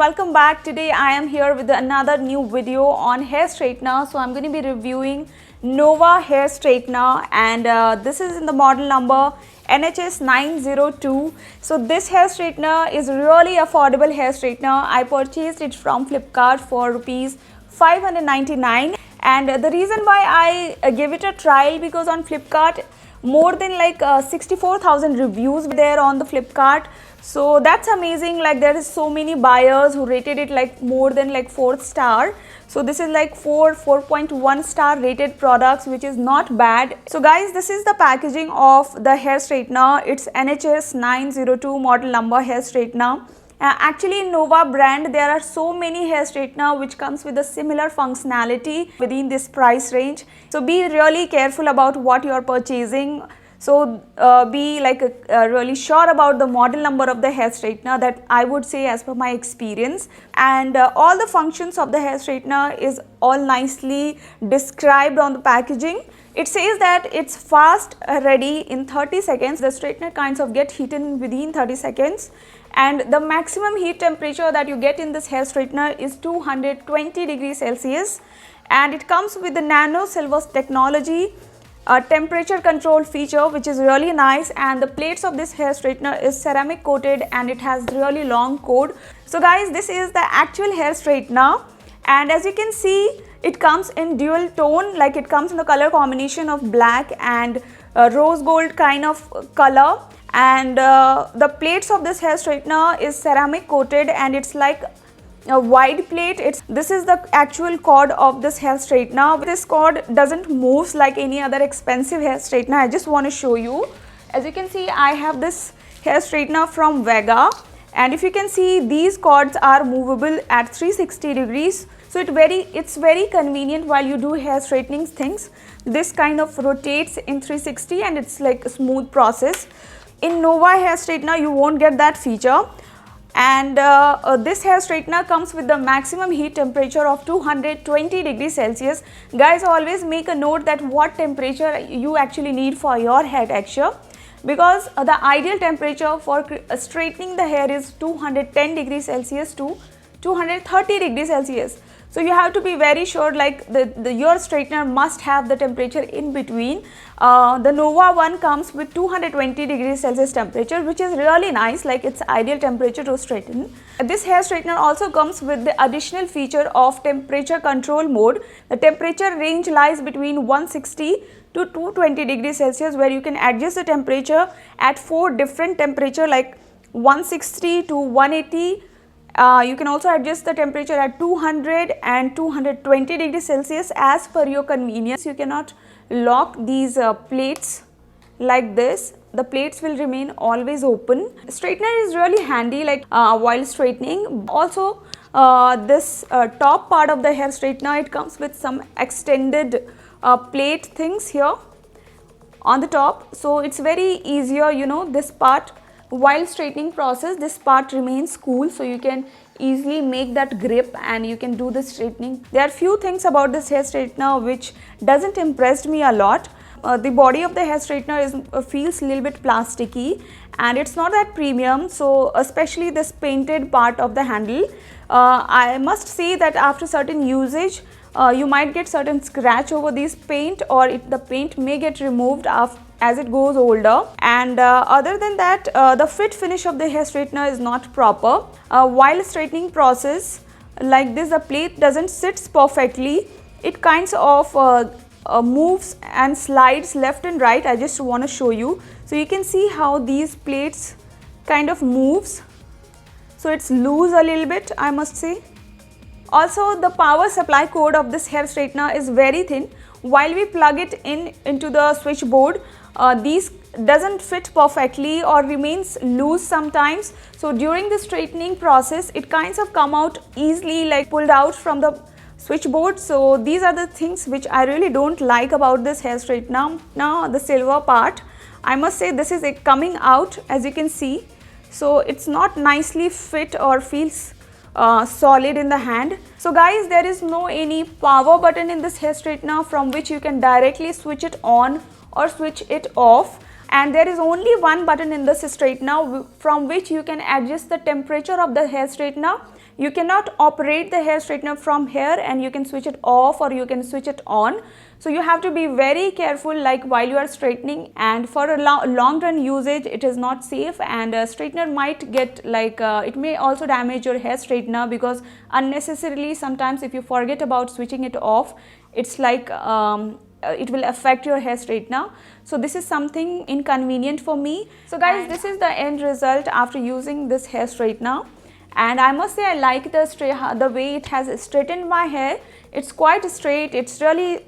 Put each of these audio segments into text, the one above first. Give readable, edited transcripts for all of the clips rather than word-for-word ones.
welcome back. Today I am here with another new video on hair straightener. So I'm going to be reviewing Nova hair straightener, and this is in the model number NHS 902. So this hair straightener is really affordable hair straightener. I purchased it from Flipkart for rupees 599, and the reason why I give it a trial, because on Flipkart more than 64,000 reviews there on the Flipkart. So that's amazing. Like, there is so many buyers who rated it like more than 4th star. So this is like 4.1 star rated products, which is not bad. So guys, this is the packaging of the hair straightener. It's NHS 902 model number hair straightener. Actually, in Nova brand, there are so many hair straightener which comes with a similar functionality within this price range. So be really careful about what you are purchasing. So be really sure about the model number of the hair straightener, that I would say as per my experience. And all the functions of the hair straightener is all nicely described on the packaging. It says that it's fast ready in 30 seconds. The straightener kinds of get heated within 30 seconds. And the maximum heat temperature that you get in this hair straightener is 220 degrees Celsius. And it comes with the nano silver technology, temperature control feature, which is really nice. And the plates of this hair straightener is ceramic coated, and it has really long cord. So guys, this is the actual hair straightener, and as you can see, it comes in dual tone. Like, it comes in the color combination of black and rose gold kind of color. And the plates of this hair straightener is ceramic coated, and it's like a wide plate. This is the actual cord of this hair straightener. This cord doesn't move like any other expensive hair straightener. I just want to show you. As you can see, I have this hair straightener from Vega, and if you can see, these cords are movable at 360 degrees. So it's very convenient while you do hair straightening things. This kind of rotates in 360, and it's like a smooth process. In Nova hair straightener, you won't get that feature. And this hair straightener comes with the maximum heat temperature of 220 degrees Celsius. Guys, always make a note that what temperature you actually need for your hair texture, because the ideal temperature for straightening the hair is 210 degrees Celsius to 230 degrees Celsius. So you have to be very sure, like your straightener must have the temperature in between. The Nova one comes with 220 degrees Celsius temperature, which is really nice. Like, it's ideal temperature to straighten. This hair straightener also comes with the additional feature of temperature control mode. The temperature range lies between 160 to 220 degrees Celsius, where you can adjust the temperature at 4 different temperature, like 160 to 180. You can also adjust the temperature at 200 and 220 degrees Celsius as per your convenience. You cannot lock these plates like this. The plates will remain always open. Straightener is really handy, like while straightening. Also, this top part of the hair straightener, it comes with some extended plate things here on the top. So it's very easier, this part. While straightening process, this part remains cool, so you can easily make that grip and you can do the straightening. There are few things about this hair straightener which doesn't impress me a lot. The body of the hair straightener feels a little bit plasticky, and it's not that premium. So especially this painted part of the handle, I must say that after certain usage, you might get certain scratch over this paint, or the paint may get removed as it goes older. And other than that, the fit finish of the hair straightener is not proper. While straightening process like this, the plate doesn't sit perfectly. It kinds of moves and slides left and right. I just want to show you. So you can see how these plates kind of moves. So it's loose a little bit, I must say. Also, the power supply cord of this hair straightener is very thin. While we plug it into the switchboard, these doesn't fit perfectly or remains loose sometimes. So during the straightening process, it kinds of come out easily, like pulled out from the switchboard. So these are the things which I really don't like about this hair straightener. Now the silver part, I must say, this is coming out, as you can see. So it's not nicely fit or feels solid in the hand. So guys, there is no any power button in this hair straightener from which you can directly switch it on or switch it off. and there is only one button in this straightener from which you can adjust the temperature of the hair straightener. You cannot operate the hair straightener from here and you can switch it off or you can switch it on. So you have to be very careful like while you are straightening, and for a long run usage it is not safe, and a straightener might get like it may also damage your hair straightener, because unnecessarily sometimes if you forget about switching it off, it's like it will affect your hair straightener. So this is something inconvenient for me. So guys, this is the end result after using this hair straightener, and I must say I like the way it has straightened my hair. It's quite straight, it's really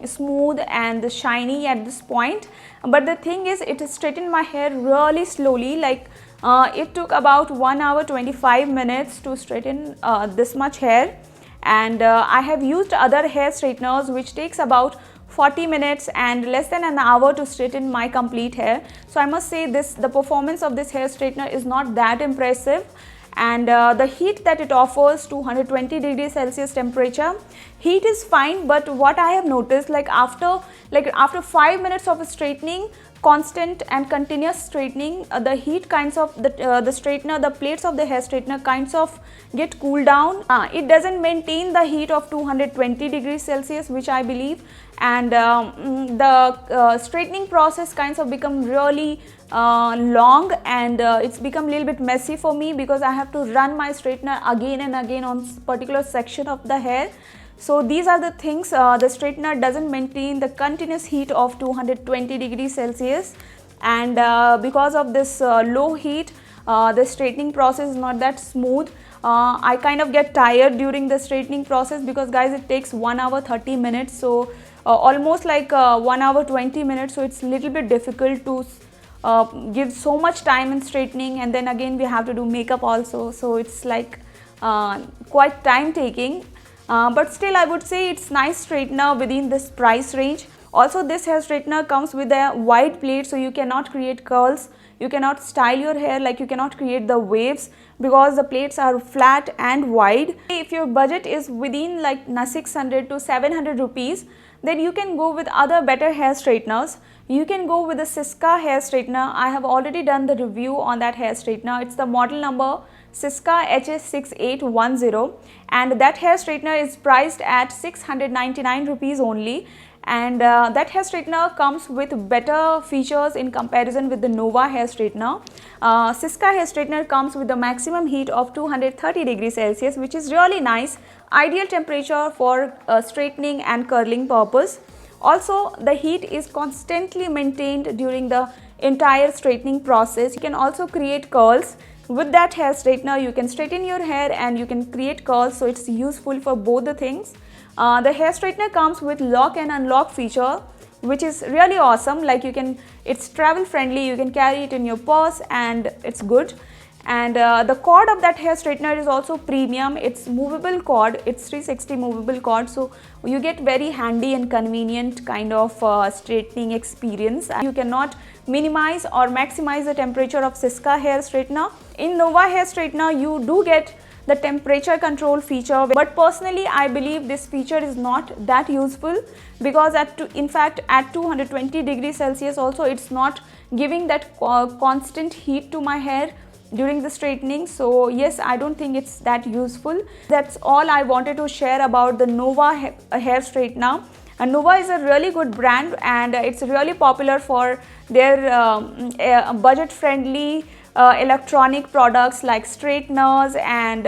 smooth and shiny at this point, but the thing is it straightened my hair really slowly. Like it took about 1 hour 25 minutes to straighten this much hair, and I have used other hair straighteners which takes about 40 minutes and less than an hour to straighten my complete hair. So I must say the performance of this hair straightener is not that impressive, and the heat that it offers, 220 degrees Celsius temperature, heat is fine. But what I have noticed, like after 5 minutes of straightening, constant and continuous straightening, the heat kinds of the straightener, the plates of the hair straightener kinds of get cooled down. It doesn't maintain the heat of 220 degrees Celsius, which I believe, and the straightening process kinds of become really long, and it's become a little bit messy for me because I have to run my straightener again and again on particular section of the hair. So these are the things. The straightener doesn't maintain the continuous heat of 220 degrees Celsius, and because of this low heat, the straightening process is not that smooth. I kind of get tired during the straightening process because guys, it takes 1 hour 30 minutes, so almost like 1 hour 20 minutes, so it's a little bit difficult to give so much time in straightening, and then again we have to do makeup also, so it's like quite time taking. But still I would say it's nice straightener within this price range. Also this hair straightener comes with a wide plate, so you cannot create curls, you cannot style your hair, like you cannot create the waves because the plates are flat and wide. If your budget is within like 600 to 700 rupees, then you can go with other better hair straighteners. You can go with the Syska hair straightener. I have already done the review on that hair straightener. It's the model number Syska HS6810, and that hair straightener is priced at 699 rupees only, and that hair straightener comes with better features in comparison with the Nova hair straightener. Syska hair straightener comes with the maximum heat of 230 degrees Celsius, which is really nice, ideal temperature for straightening and curling purpose. Also the heat is constantly maintained during the entire straightening process. You can also create curls with that hair straightener. You can straighten your hair and you can create curls, so it's useful for both the things. The hair straightener comes with lock and unlock feature, which is really awesome. Like it's travel friendly, you can carry it in your purse and it's good. And the cord of that hair straightener is also premium. It's movable cord, it's 360 movable cord, so you get very handy and convenient kind of straightening experience. You cannot minimize or maximize the temperature of Syska hair straightener. In Nova hair straightener you do get the temperature control feature, but personally I believe this feature is not that useful, because in fact at 220 degrees Celsius also it's not giving that constant heat to my hair during the straightening. So yes, I don't think it's that useful. That's all I wanted to share about the Nova hair straightener. And Nova is a really good brand, and it's really popular for their budget friendly electronic products like straighteners and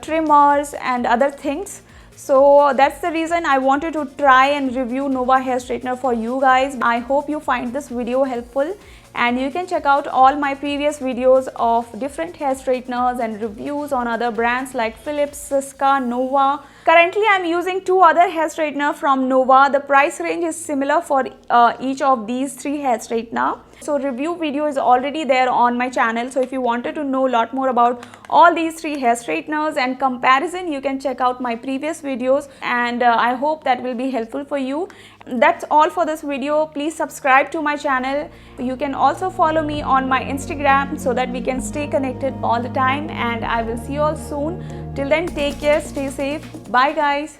trimmers and other things. So that's the reason I wanted to try and review Nova hair straightener for you guys. I hope you find this video helpful, and you can check out all my previous videos of different hair straighteners and reviews on other brands like Philips, Syska, Nova. Currently I am using 2 other hair straightener from Nova. The price range is similar for each of these 3 hair straightener. So review video is already there on my channel, so if you wanted to know a lot more about all these 3 hair straighteners and comparison, you can check out my previous videos, and I hope that will be helpful for you. That's all for this video. Please subscribe to my channel. You can also follow me on my Instagram so that we can stay connected all the time, and I will see you all soon. Till then, take care, stay safe. Bye guys.